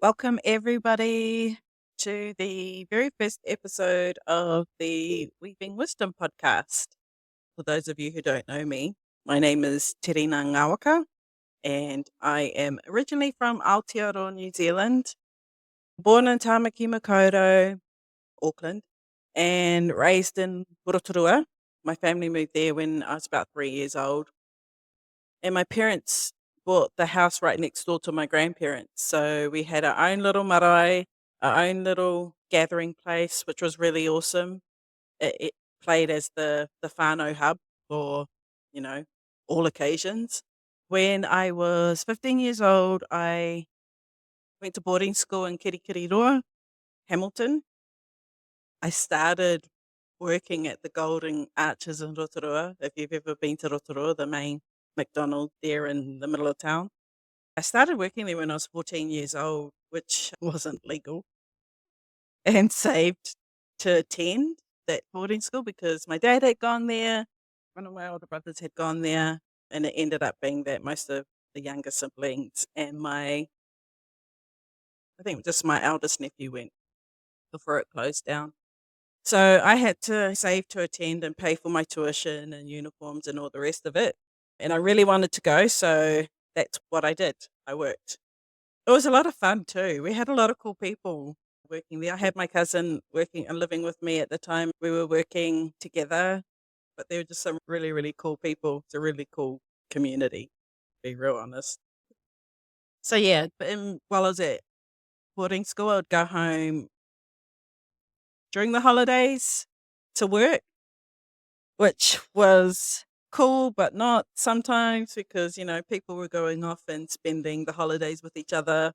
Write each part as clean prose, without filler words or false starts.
Welcome, everybody, to the very first episode of the Weaving Wisdom podcast. For those of you who don't know me, my name is Terina Ngawaka, and I am originally from Aotearoa, New Zealand, born in Tamaki Makaurau, Auckland, and raised in Rotorua. My family moved there when I was about 3 years old, and my parents bought the house right next door to my grandparents. So we had our own little marae, our own little gathering place, which was really awesome. It played as the whānau hub for, you know, all occasions. When I was 15 years old, I went to boarding school in Kirikiriroa, Hamilton. I started working at the Golden Arches in Rotorua. If you've ever been to Rotorua, the main McDonald's there in the middle of town. I started working there when I was 14 years old, which wasn't legal, and saved to attend that boarding school because my dad had gone there, one of my older brothers had gone there, and it ended up being that most of the younger siblings and I think just my eldest nephew went before it closed down. So I had to save to attend and pay for my tuition and uniforms and all the rest of it. And I really wanted to go, so that's what I did. I worked. It was a lot of fun too. We had a lot of cool people working there. I had my cousin working and living with me at the time. We were working together, but they were just some really, really cool people. It's a really cool community, to be real honest. So yeah, while I was at boarding school, I'd go home during the holidays to work, which was cool, but not sometimes because, people were going off and spending the holidays with each other.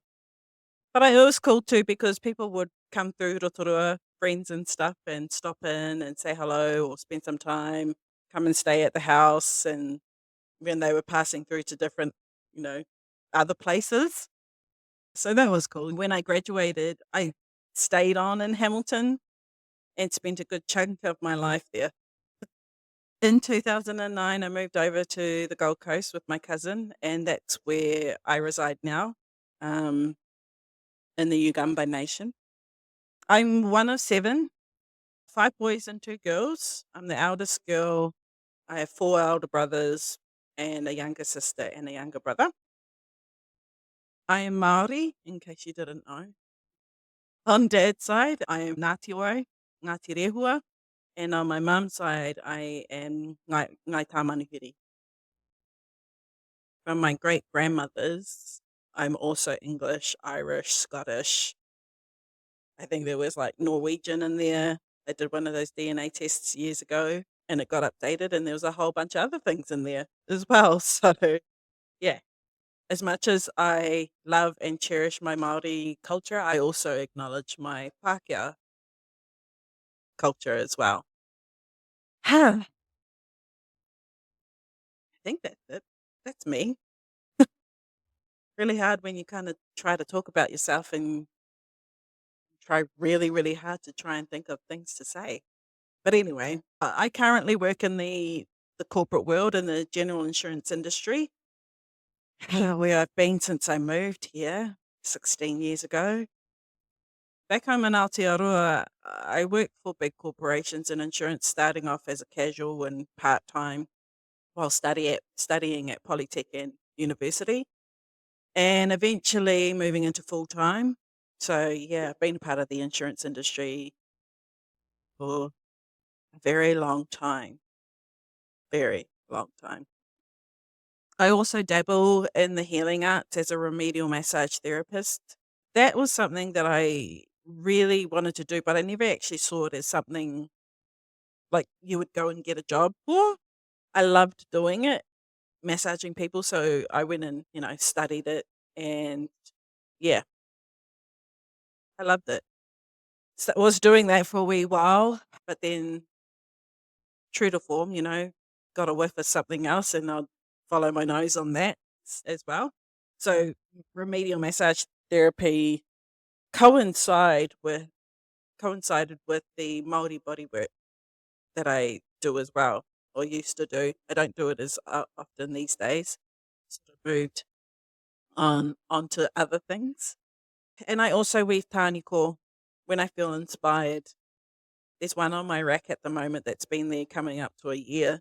But it was cool too because people would come through Rotorua, friends and stuff, and stop in and say hello or spend some time, come and stay at the house. And when they were passing through to different, you know, other places. So that was cool. When I graduated, I stayed on in Hamilton and spent a good chunk of my life there. In 2009, I moved over to the Gold Coast with my cousin, and that's where I reside now, um, in the Ugamba Nation. I'm one of seven, five boys and two girls. I'm the eldest girl. I have four elder brothers and a younger sister and a younger brother. I am Maori, in case you didn't know. On dad's side, I am Ngāti Ngāti Rehua, and on my mum's side, I am Ngai Tamanihiri. From my great grandmothers, I'm also English, Irish, Scottish. I think there was like Norwegian in there. I did one of those DNA tests years ago and it got updated, and there was a whole bunch of other things in there as well. So, yeah, as much as I love and cherish my Māori culture, I also acknowledge my Pākehā culture as well. I think that's it. That's me. Really hard when you kind of try to talk about yourself and try really, really hard to try and think of things to say. But anyway, I currently work in the corporate world in the general insurance industry, where I've been since I moved here 16 years ago. Back home in Aotearoa, I worked for big corporations in insurance, starting off as a casual and part time while studying at Polytech and university, and eventually moving into full time. So yeah, I've been a part of the insurance industry for a very long time, very long time. I also dabble in the healing arts as a remedial massage therapist. That was something that I really wanted to do, but I never actually saw it as something like you would go and get a job for. I loved doing it, massaging people. So I went and, studied it. And yeah, I loved it. So I was doing that for a wee while, but then true to form, got a whiff of something else and I'd follow my nose on that as well. So remedial massage therapy coincide with coincided with the Māori body work that I do as well, or used to do. I don't do it as often these days. Sort of moved on onto other things. And I also weave taniko when I feel inspired. There's one on my rack at the moment that's been there coming up to a year.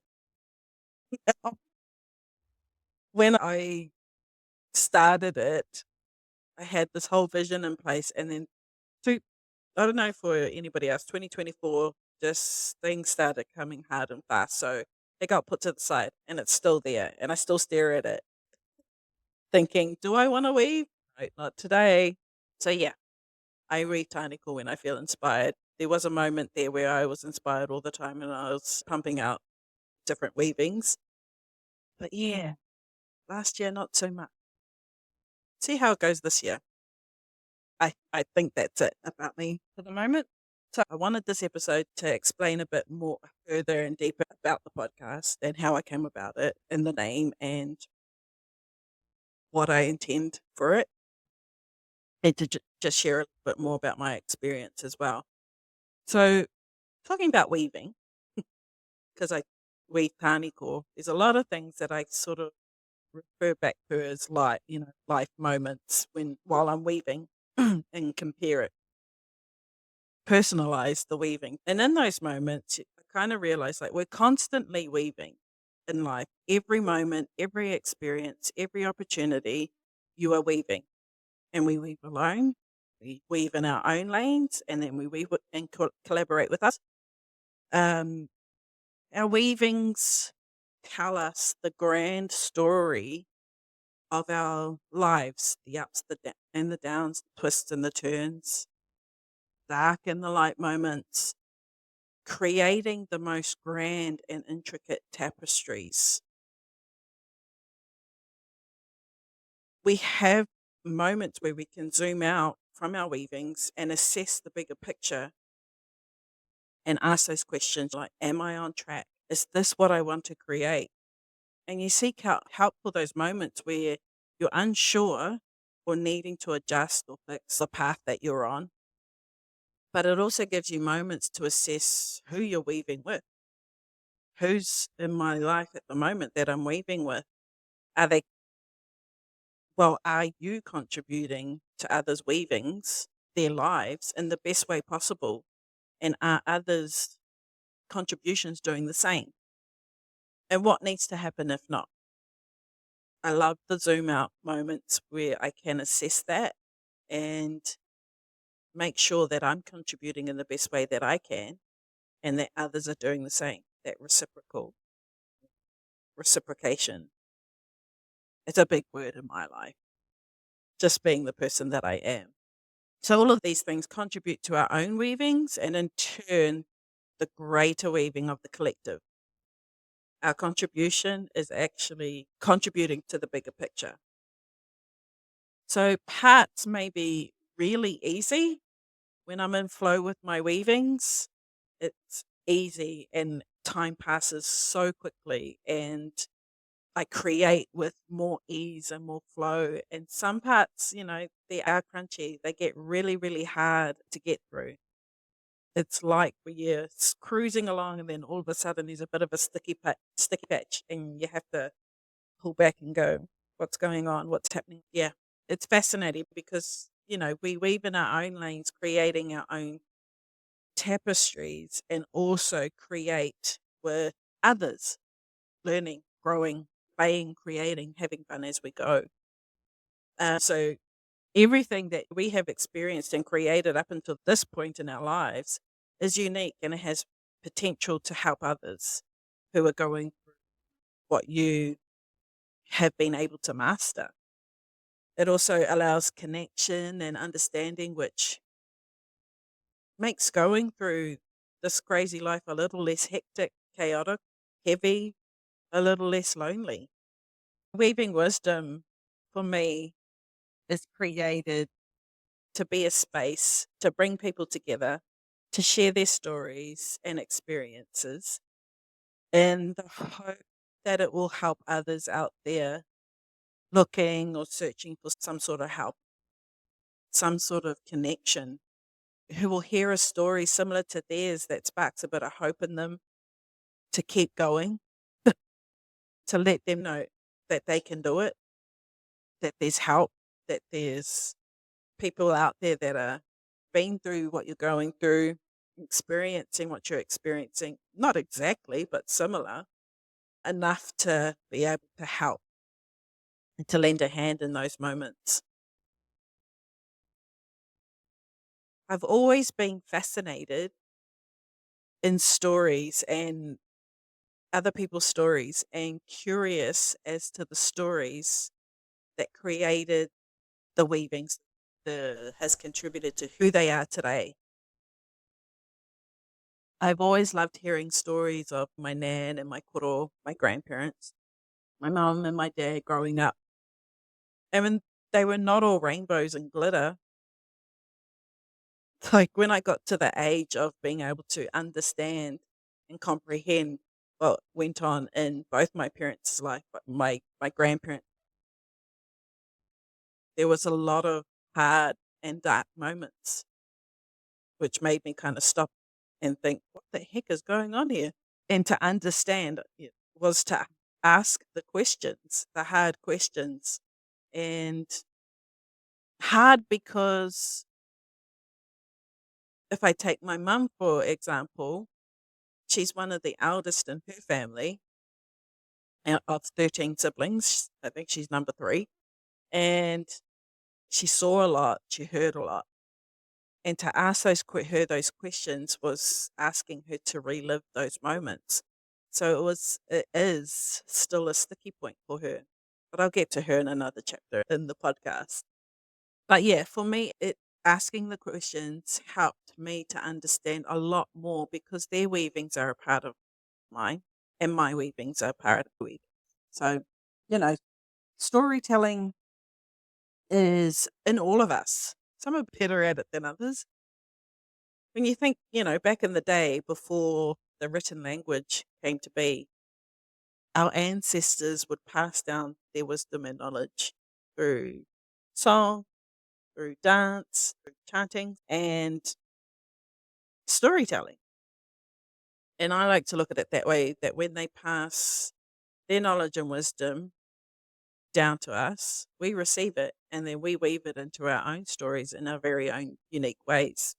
When I started it, I had this whole vision in place, and then two, I don't know for anybody else, 2024, just things started coming hard and fast. So it got put to the side and it's still there. And I still stare at it thinking, do I want to weave? No, not today. So yeah, I read Tiny Cool when I feel inspired. There was a moment there where I was inspired all the time and I was pumping out different weavings. But yeah, last year, not so much. See how it goes this year. I think that's it about me for the moment. So I wanted this episode to explain a bit more further and deeper about the podcast and how I came about it and the name and what I intend for it, and to just share a little bit more about my experience as well. So talking about weaving, because I weave taniko, there's a lot of things that I sort of refer back to as like, life moments when while I'm weaving and compare it, personalize the weaving. And in those moments, I kind of realize like we're constantly weaving in life. Every moment, every experience, every opportunity, you are weaving. And we weave alone, we weave in our own lanes, and then we weave and collaborate with us. Um, our weavings tell us the grand story of our lives, the ups, and the downs, the twists and the turns, dark and the light moments, creating the most grand and intricate tapestries. We have moments where we can zoom out from our weavings and assess the bigger picture and ask those questions like, am I on track? Is this what I want to create? And you seek out help for those moments where you're unsure or needing to adjust or fix the path that you're on. But it also gives you moments to assess who you're weaving with. Who's in my life at the moment that I'm weaving with? Are they, well, are you contributing to others' weavings, their lives, in the best way possible? And are others' contributions doing the same? And what needs to happen if not? I love the zoom out moments where I can assess that and make sure that I'm contributing in the best way that I can and that others are doing the same. That reciprocation. It's a big word in my life, just being the person that I am. So all of these things contribute to our own weavings and in turn the greater weaving of the collective. Our contribution is actually contributing to the bigger picture. So parts may be really easy when I'm in flow with my weavings. It's easy and time passes so quickly and I create with more ease and more flow. And some parts, they are crunchy. They get really, really hard to get through. It's like when you're cruising along and then all of a sudden there's a bit of a sticky patch and you have to pull back and go, what's going on? What's happening? Yeah, it's fascinating because, we weave in our own lanes, creating our own tapestries and also create with others, learning, growing, playing, creating, having fun as we go. So everything that we have experienced and created up until this point in our lives is unique and it has potential to help others who are going through what you have been able to master. It also allows connection and understanding, which makes going through this crazy life a little less hectic, chaotic, heavy, a little less lonely. Weaving wisdom for me is created to be a space to bring people together, to share their stories and experiences, and the hope that it will help others out there looking or searching for some sort of help, some sort of connection, who will hear a story similar to theirs that sparks a bit of hope in them to keep going, to let them know that they can do it, that there's help, that there's people out there that are been through what you're going through, experiencing what you're experiencing, not exactly, but similar enough to be able to help and to lend a hand in those moments. I've always been fascinated in stories and other people's stories and curious as to the stories that created the weavings that has contributed to who they are today. I've always loved hearing stories of my nan and my koro, my grandparents, my mum and my dad growing up. I mean, they were not all rainbows and glitter. Like when I got to the age of being able to understand and comprehend what went on in both my parents' life, but my grandparents, there was a lot of hard and dark moments, which made me kind of stop and think, what the heck is going on here? And to understand it was to ask the questions, the hard questions. And hard because if I take my mum, for example, she's one of the eldest in her family out of 13 siblings. I think she's number three. And she saw a lot, she heard a lot. And to ask her those questions was asking her to relive those moments. So it is still a sticky point for her. But I'll get to her in another chapter in the podcast. But yeah, for me, it asking the questions helped me to understand a lot more because their weavings are a part of mine and my weavings are part of the weaving. So, you know, storytelling is in all of us. Some are better at it than others. When you think, back in the day before the written language came to be, our ancestors would pass down their wisdom and knowledge through song, through dance, through chanting, and storytelling. And I like to look at it that way, that when they pass their knowledge and wisdom down to us, we receive it and then we weave it into our own stories in our very own unique ways.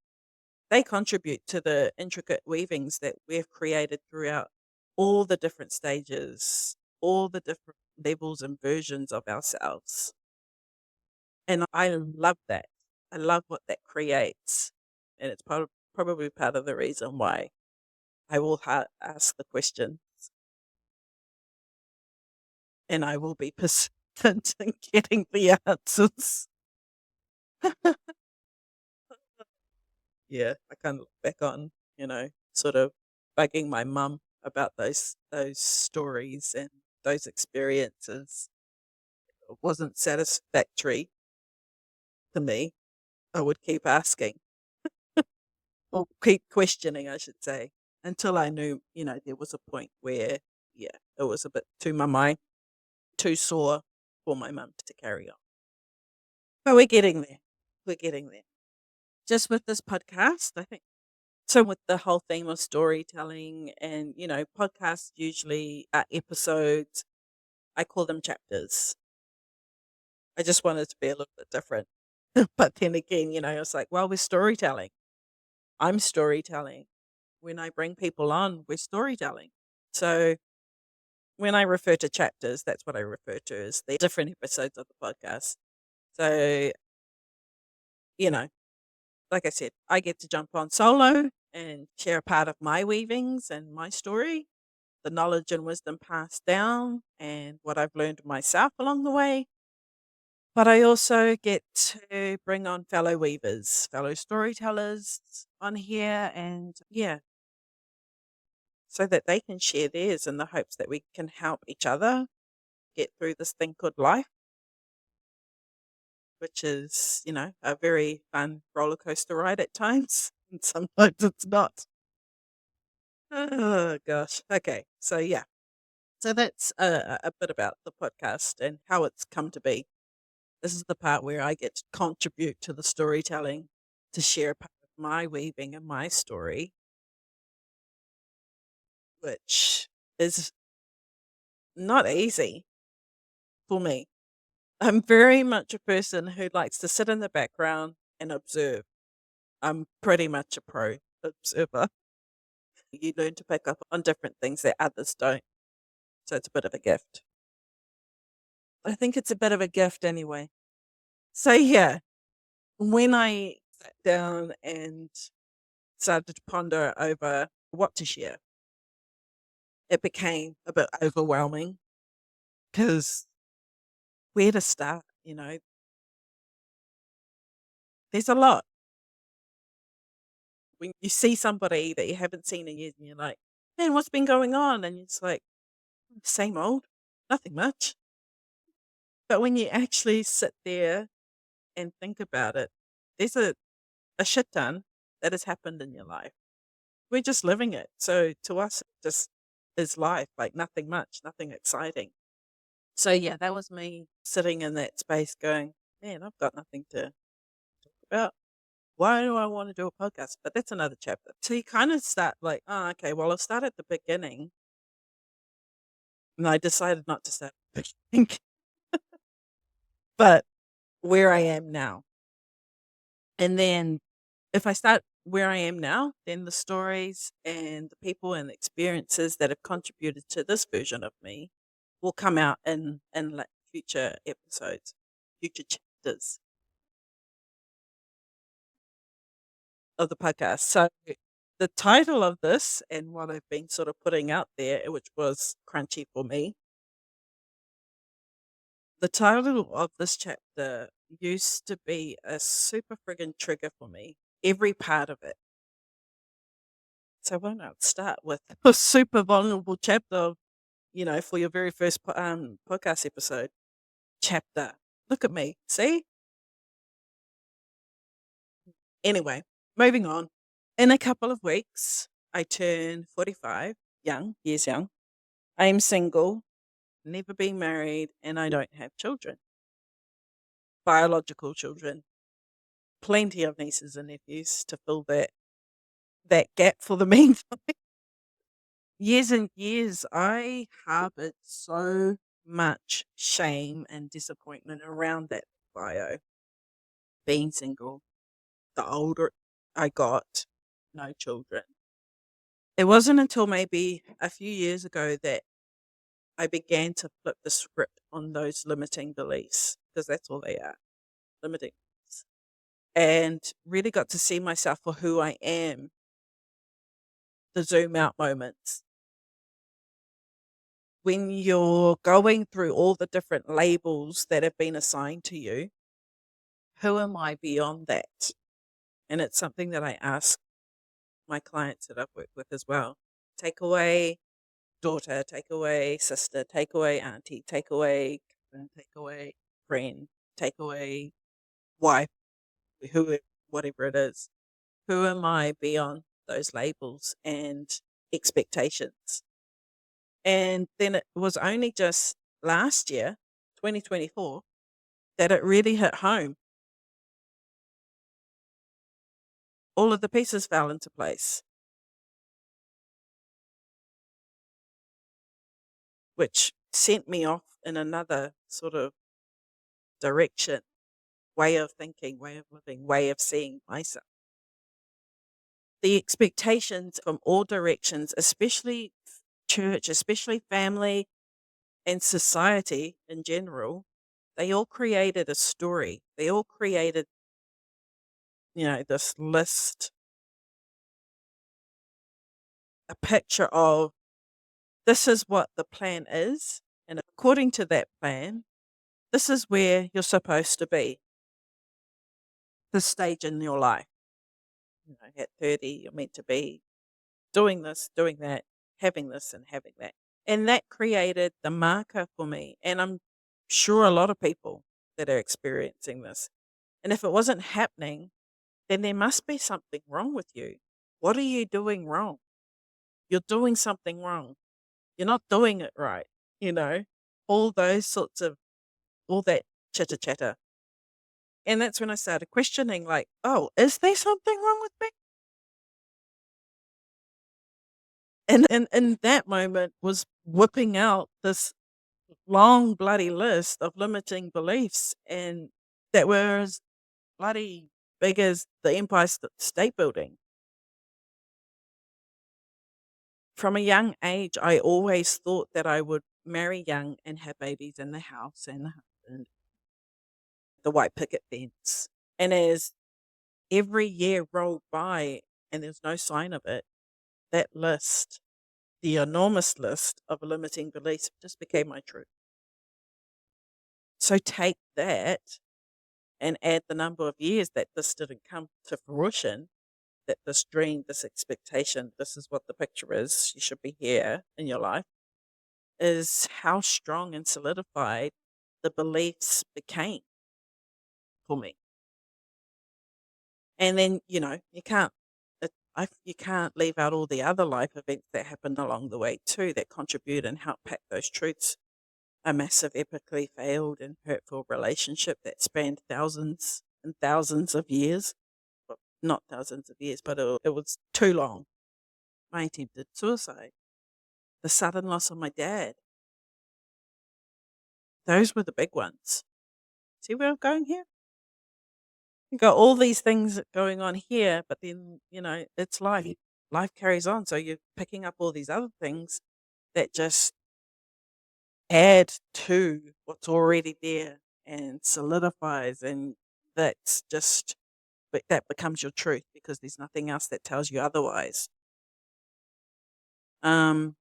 They contribute to the intricate weavings that we've created throughout all the different stages, all the different levels and versions of ourselves. And I love that. I love what that creates. And it's probably part of the reason why I will ask the question and I will be persistent in getting the answers. Yeah, I kind of look back on, sort of bugging my mum about those stories and those experiences. It wasn't satisfactory to me. I would keep asking or keep questioning, I should say, until I knew, there was a point where, yeah, it was a bit too mummy, too sore for my mum to carry on. But we're getting there. We're getting there. Just with this podcast, I think. So with the whole theme of storytelling and, podcasts usually are episodes, I call them chapters. I just wanted to be a little bit different. But then again, it's like, well, we're storytelling. I'm storytelling. When I bring people on, we're storytelling. So when I refer to chapters, that's what I refer to as the different episodes of the podcast. So, you know, like I said, I get to jump on solo and share a part of my weavings and my story, the knowledge and wisdom passed down, and what I've learned myself along the way. But I also get to bring on fellow weavers, fellow storytellers on here, and yeah, so that they can share theirs in the hopes that we can help each other get through this thing called life, which is, a very fun roller coaster ride at times, and sometimes it's not. Oh, gosh. Okay. So, yeah. So that's a bit about the podcast and how it's come to be. This is the part where I get to contribute to the storytelling, to share a part of my weaving and my story, which is not easy for me. I'm very much a person who likes to sit in the background and observe. I'm pretty much a pro observer. You learn to pick up on different things that others don't. So it's a bit of a gift. I think it's a bit of a gift anyway. So yeah, when I sat down and started to ponder over what to share, it became a bit overwhelming because where to start, there's a lot. When you see somebody that you haven't seen in years and you're like, man, what's been going on? And it's like, same old, nothing much. But when you actually sit there and think about it, there's a shit ton that has happened in your life. We're just living it. So to us, it just is life, like nothing much, nothing exciting. So yeah, that was me sitting in that space going, man, I've got nothing to talk about. Why do I want to do a podcast? But that's another chapter. So you kind of start like, oh, okay, well, I'll start at the beginning. And I decided not to start at the beginning, but where I am now. And then if I start where I am now, then the stories and the people and the experiences that have contributed to this version of me will come out in like future episodes, future chapters of the podcast. So the title of this and what I've been sort of putting out there, which was crunchy for me, the title of this chapter used to be a super friggin' trigger for me, every part of it. So why not start with a super vulnerable chapter of, for your very first podcast episode chapter. Look at me. See? Anyway, moving on. In a couple of weeks, I turn 45, young, years young. I am single, never been married, and I don't have children, biological children. Plenty of nieces and nephews to fill that gap for the meantime. Years and years, I harbored so much shame and disappointment around that bio. Being single, the older I got, no children. It wasn't until maybe a few years ago that I began to flip the script on those limiting beliefs, because that's all they are, limiting beliefs, and really got to see myself for who I am, the zoom out moments. When you're going through all the different labels that have been assigned to you, who am I beyond that? And it's something that I ask my clients that I've worked with as well. Take away daughter, take away sister, take away auntie, take away cousin, take away friend, take away wife, who, whatever it is. Who am I beyond those labels and expectations? And then it was only just last year, 2024, that it really hit home. All of the pieces fell into place, which sent me off in another sort of direction, way of thinking, way of living, way of seeing myself. The expectations from all directions, especially church, especially family and society in general, they all created a story. They all created, this list, a picture of this is what the plan is. And according to that plan, this is where you're supposed to be, this stage in your life. At 30, you're meant to be doing this, doing that, having this and having that. And that created the marker for me. And I'm sure a lot of people that are experiencing this. And if it wasn't happening, then there must be something wrong with you. What are you doing wrong? You're doing something wrong. You're not doing it right. You know, all those sorts of, all that chitter chatter. And that's when I started questioning, like, oh, is there something wrong with me? And in that moment was whipping out this long bloody list of limiting beliefs, and that were as bloody big as the State Building. From a young age, I always thought that I would marry young and have babies in the house and the husband, the white picket fence. And as every year rolled by and there's no sign of it, that list, the enormous list of limiting beliefs, just became my truth. So take that and add the number of years that this didn't come to fruition, that this dream, this expectation, this is what the picture is, you should be here in your life, is how strong and solidified the beliefs became for me. And then, you can't leave out all the other life events that happened along the way too that contribute and help pack those truths. A massive, epically failed and hurtful relationship that spanned thousands and thousands of years. Well, not thousands of years, but it was too long. My attempted suicide. The sudden loss of my dad. Those were the big ones. See where I'm going here? You got all these things going on here, but then, it's life. Life carries on. So you're picking up all these other things that just add to what's already there and solidifies, and that's just but that becomes your truth because there's nothing else that tells you otherwise. Um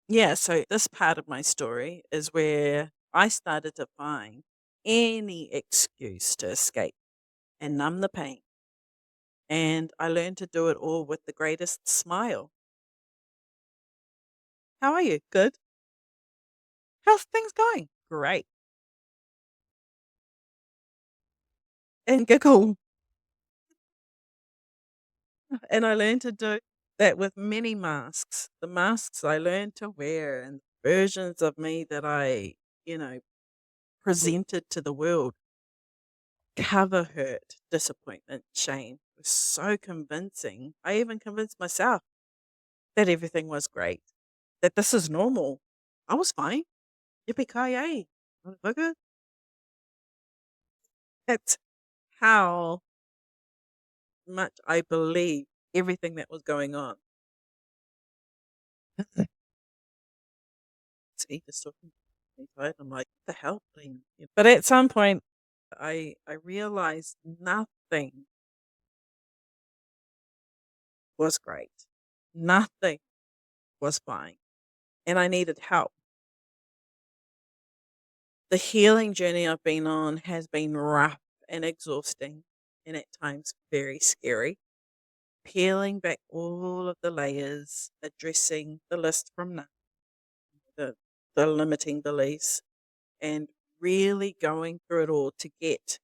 yeah, so this part of my story is where I started to find any excuse to escape and numb the pain, and I learned to do it all with the greatest smile. How are you? Good. How's things going? Great. And giggle. And I learned to do that with many masks. The masks I learned to wear and versions of me that I, you know, presented to the world cover hurt, disappointment, shame was so convincing. I even convinced myself that everything was great, that this is normal. I was fine. Yippee-ki-yay, motherfucker. That's how much I believe everything that was going on. See, just talking to me, right? I'm like, what the hell, Glenn? But at some point, I realized nothing was great. Nothing was fine. And I needed help. The healing journey I've been on has been rough and exhausting and at times very scary. Peeling back all of the layers, addressing the list from now, the, the limiting beliefs, and really going through it all to get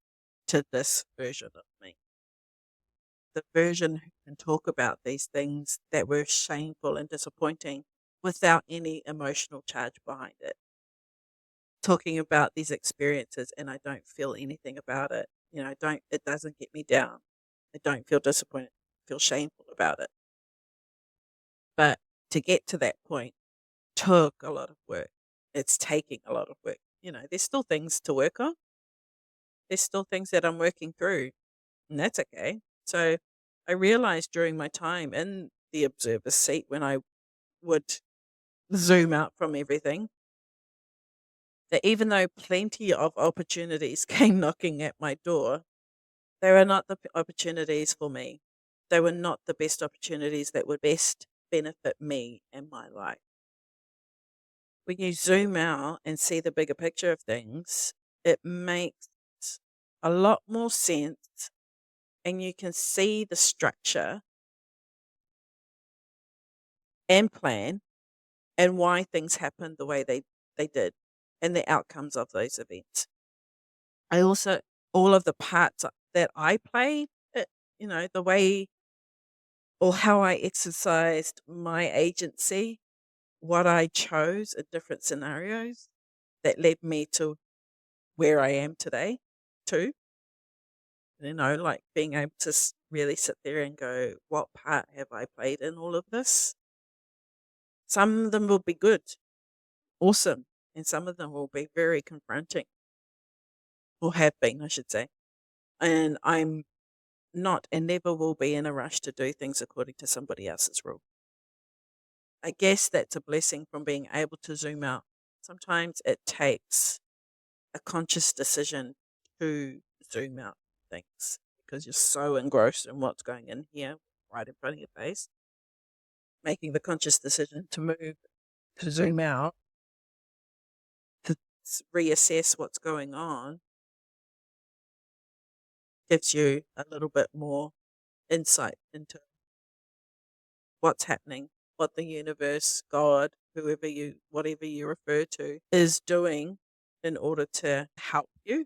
to this version of me. The version who can talk about these things that were shameful and disappointing without any emotional charge behind it. Talking about these experiences and I don't feel anything about it. It doesn't get me down. I don't feel disappointed, I feel shameful about it. But to get to that point took a lot of work. It's taking a lot of work. There's still things to work on. There's still things that I'm working through, and that's okay. So I realized during my time in the observer's seat when I would zoom out from everything that even though plenty of opportunities came knocking at my door, they were not the opportunities for me. They were not the best opportunities that would best benefit me and my life. When you zoom out and see the bigger picture of things, it makes a lot more sense and you can see the structure and plan and why things happened the way they did and the outcomes of those events. I also, all of the parts that I played, the way or how I exercised my agency, what I chose in different scenarios that led me to where I am today, too. Like being able to really sit there and go, what part have I played in all of this? Some of them will be good. awesome, and some of them will be very confronting, or have been, I should say. And I'm not and never will be in a rush to do things according to somebody else's rule. I guess that's a blessing from being able to zoom out. Sometimes it takes a conscious decision to zoom out things because you're so engrossed in what's going in here right in front of your face. Making the conscious decision to move, to zoom out, to reassess what's going on gives you a little bit more insight into what's happening, what the universe, God, whatever you refer to, is doing in order to help you,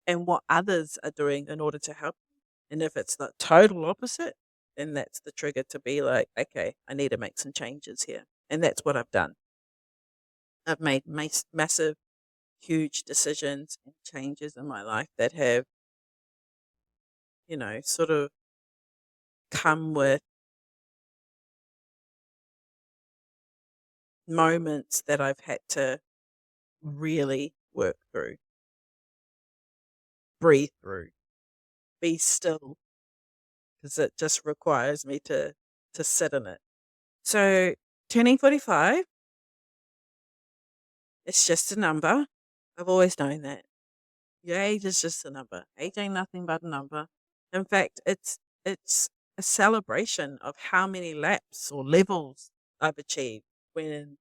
and what others are doing in order to help you. And if it's the total opposite, then that's the trigger to be like, okay, I need to make some changes here. And that's what I've done. I've made massive, huge decisions and changes in my life that have, sort of come with moments that I've had to really work through, breathe through, be still, because it just requires me to sit in it. So turning 45, it's just a number. I've always known that. Your age is just a number. Age ain't nothing but a number. In fact, it's a celebration of how many laps or levels I've achieved when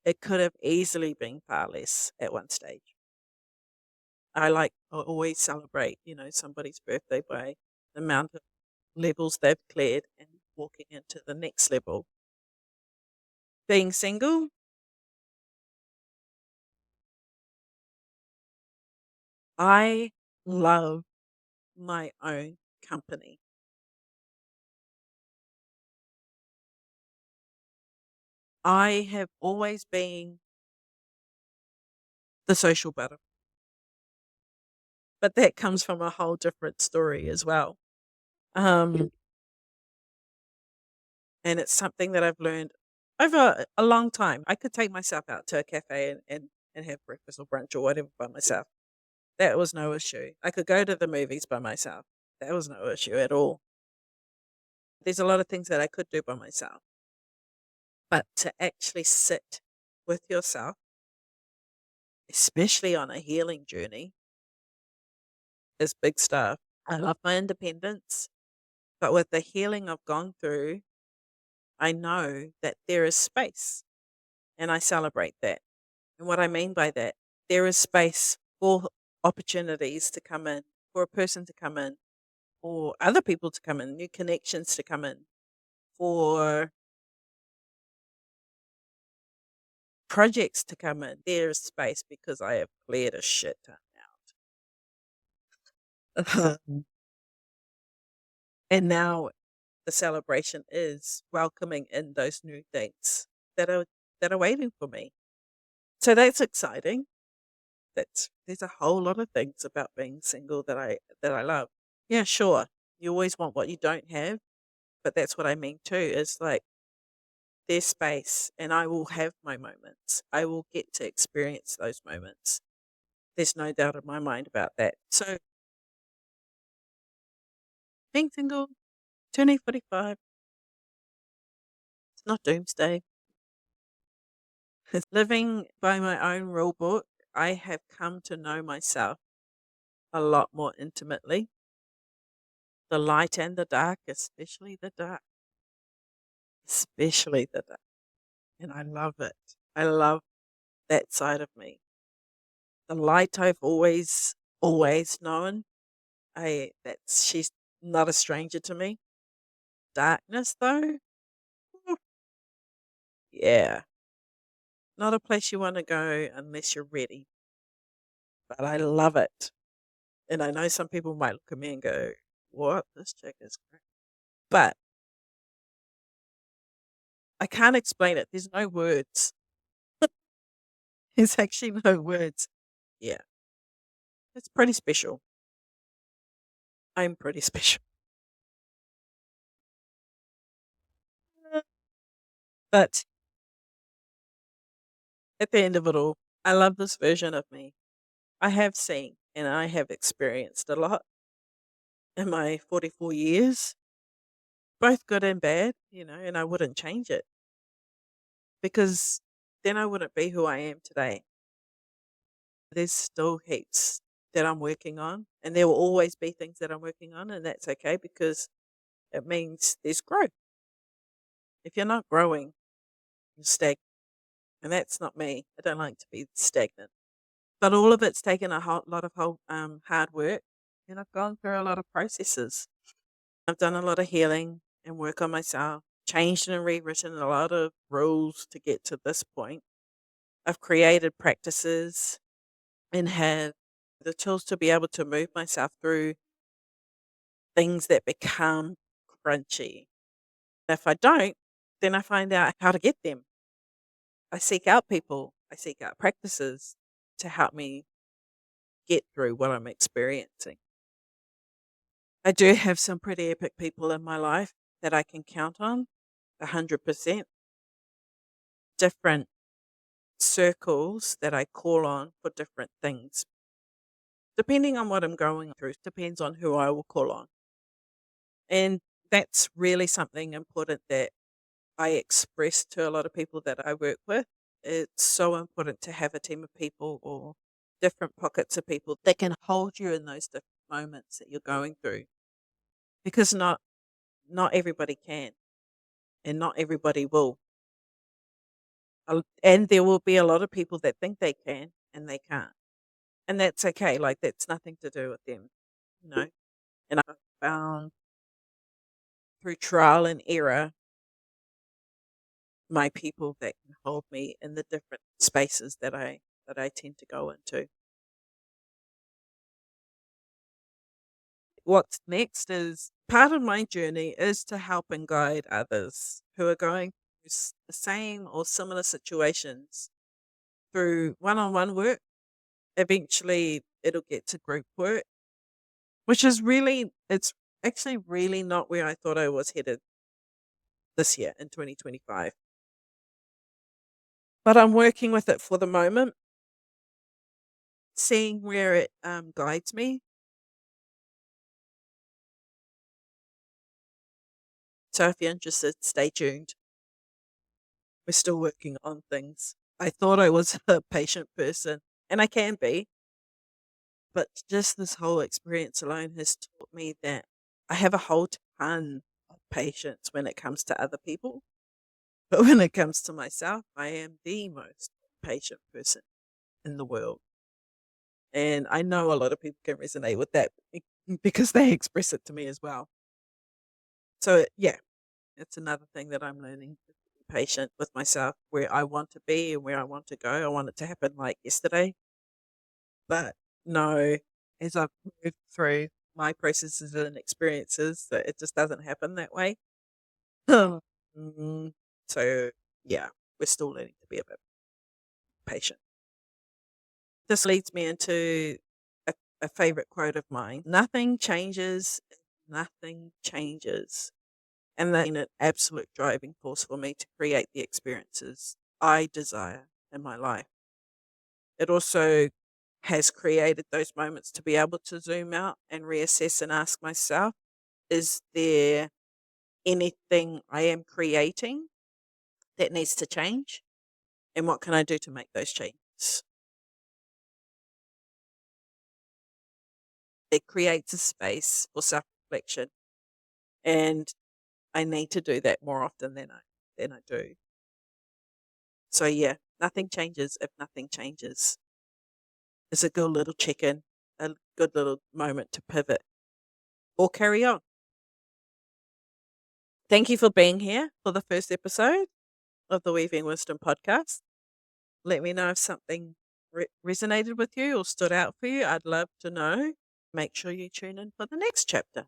it could have easily been far less at one stage. I always celebrate, somebody's birthday by the amount of levels they've cleared and walking into the next level. Being single, I love my own company. I have always been the social butterfly, but that comes from a whole different story as well. Um, and it's something that I've learned over a long time. I could take myself out to a cafe and have breakfast or brunch or whatever by myself. That was no issue. I could go to the movies by myself. That was no issue at all. There's a lot of things that I could do by myself, but to actually sit with yourself, especially on a healing journey, is big stuff. I love my independence, but with the healing I've gone through, I know that there is space, and I celebrate that. And what I mean by that, there is space for opportunities to come in, for a person to come in, for other people to come in, new connections to come in, for projects to come in. There is space because I have cleared a shit ton out. And now the celebration is welcoming in those new things that are waiting for me. So that's exciting. There's a whole lot of things about being single that I love. Yeah, sure. You always want what you don't have, but that's what I mean too. Is like there's space, and I will have my moments. I will get to experience those moments. There's no doubt in my mind about that. So being single, turning 45, it's not doomsday. It's living by my own rule book. I have come to know myself a lot more intimately, the light and the dark, especially the dark, especially the dark. And I love it. I love that side of me. The light I've always known. She's not a stranger to me. Darkness though, ooh, yeah, not a place you want to go unless you're ready. But I love it. And I know some people might look at me and go, "What? This chick is great." But I can't explain it. There's no words. There's actually no words. Yeah, it's pretty special. I'm pretty special. But at the end of it all, I love this version of me. I have seen and I have experienced a lot in my 44 years, both good and bad, and I wouldn't change it because then I wouldn't be who I am today. There's still heaps that I'm working on, and there will always be things that I'm working on, and that's okay because it means there's growth. If you're not growing, you're stagnant, and that's not me. I don't like to be stagnant. But all of it's taken a lot of hard work, and I've gone through a lot of processes. I've done a lot of healing and work on myself, changed and rewritten a lot of rules to get to this point. I've created practices and have the tools to be able to move myself through things that become crunchy. If I don't, then I find out how to get them. I seek out people, I seek out practices to help me get through what I'm experiencing. I do have some pretty epic people in my life that I can count on 100%. Different circles that I call on for different things. Depending on what I'm going through, depends on who I will call on. And that's really something important that I express to a lot of people that I work with. It's so important to have a team of people or different pockets of people that can hold you in those different moments that you're going through. Because not everybody can and not everybody will. And there will be a lot of people that think they can and they can't. And that's okay. Like that's nothing to do with them, you know. And I've found through trial and error my people that can hold me in the different spaces that I tend to go into. What's next is part of my journey is to help and guide others who are going through the same or similar situations through one-on-one work. Eventually it'll get to group work, which is it's actually really not where I thought I was headed this year in 2025. But I'm working with it for the moment, seeing where it guides me. So if you're interested, stay tuned. We're still working on things. I thought I was a patient person, and I can be, but just this whole experience alone has taught me that I have a whole ton of patience when it comes to other people. But when it comes to myself, I am the most patient person in the world. And I know a lot of people can resonate with that because they express it to me as well. So, yeah, it's another thing that I'm learning to be patient with myself, where I want to be and where I want to go. I want it to happen like yesterday. But no, as I've moved through my processes and experiences, that it just doesn't happen that way. Mm, so, yeah, we're still learning to be a bit patient. This leads me into a favorite quote of mine: nothing changes, if nothing changes. And that's been an absolute driving force for me to create the experiences I desire in my life. It also has created those moments to be able to zoom out and reassess and ask myself, is there anything I am creating that needs to change? And what can I do to make those changes? It creates a space for self reflection. And I need to do that more often than I do. So yeah, nothing changes if nothing changes. It's a good little check-in, a good little moment to pivot or carry on. Thank you for being here for the first episode of the Weaving Wisdom podcast. Let me know if something resonated with you or stood out for you. I'd love to know. Make sure you tune in for the next chapter.